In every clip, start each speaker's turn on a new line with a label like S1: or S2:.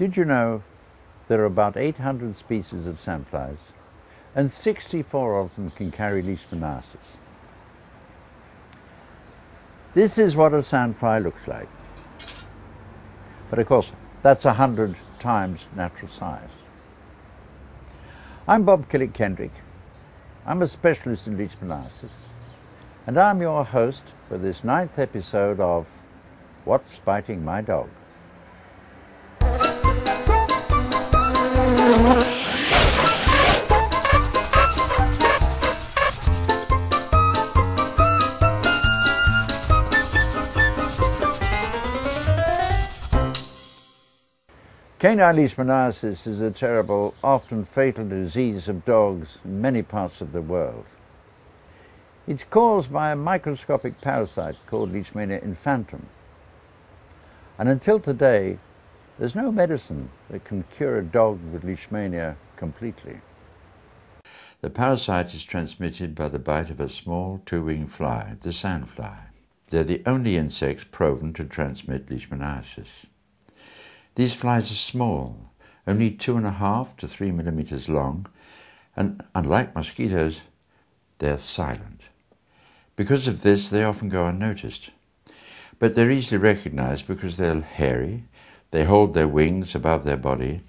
S1: Did you know there are about 800 species of sandflies and 64 of them can carry leishmaniose? This is what a sandfly looks like. But of course, that's 100 times natural size. I'm Bob Killick-Kendrick. I'm a specialist in leishmaniose, and I'm your host for this 9th episode of What's Biting My Dog? Canine leishmaniose is a terrible, often fatal disease of dogs in many parts of the world. It's caused by a microscopic parasite called Leishmania infantum. And until today, there's no medicine that can cure a dog with leishmania completely. The parasite is transmitted by the bite of a small two-winged fly, the sandfly. They're the only insects proven to transmit leishmaniose. These flies are small, only 2.5 to 3 millimeters long, and unlike mosquitoes, they're silent. Because of this, they often go unnoticed. But they're easily recognized because they're hairy, they hold their wings above their body,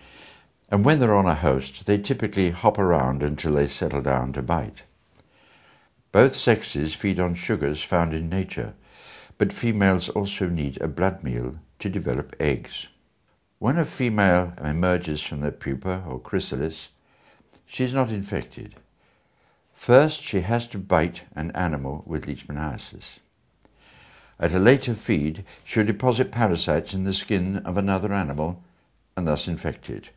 S1: and when they're on a host, they typically hop around until they settle down to bite. Both sexes feed on sugars found in nature, but females also need a blood meal to develop eggs. When a female emerges from the pupa or chrysalis, she's not infected. First, she has to bite an animal with leishmaniose. At a later feed, she'll deposit parasites in the skin of another animal and thus infect it.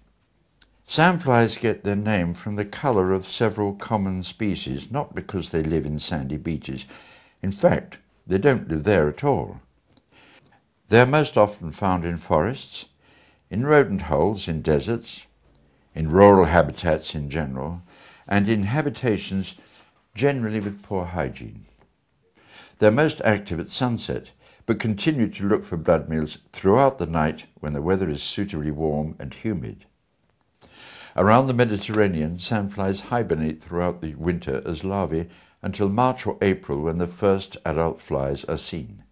S1: Sandflies get their name from the colour of several common species, not because they live in sandy beaches. In fact, they don't live there at all. They are most often found in forests, in rodent holes in deserts, in rural habitats in general, and in habitations generally with poor hygiene. They're most active at sunset, but continue to look for blood meals throughout the night when the weather is suitably warm and humid. Around the Mediterranean, sandflies hibernate throughout the winter as larvae until March or April when the first adult flies are seen.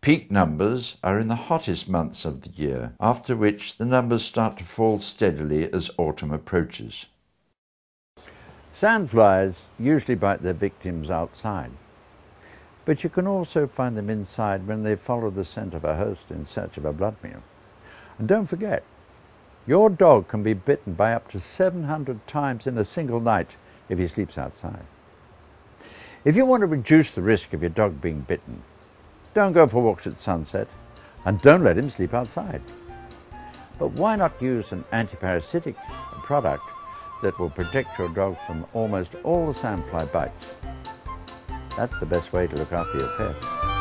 S1: Peak numbers are in the hottest months of the year, after which the numbers start to fall steadily as autumn approaches. Sandflies usually bite their victims outside, but you can also find them inside when they follow the scent of a host in search of a blood meal. And don't forget, your dog can be bitten by up to 700 times in a single night if he sleeps outside. If you want to reduce the risk of your dog being bitten, don't go for walks at sunset, and don't let him sleep outside. But why not use an antiparasitic product that will protect your dog from almost all the sandfly bites? That's the best way to look after your pet.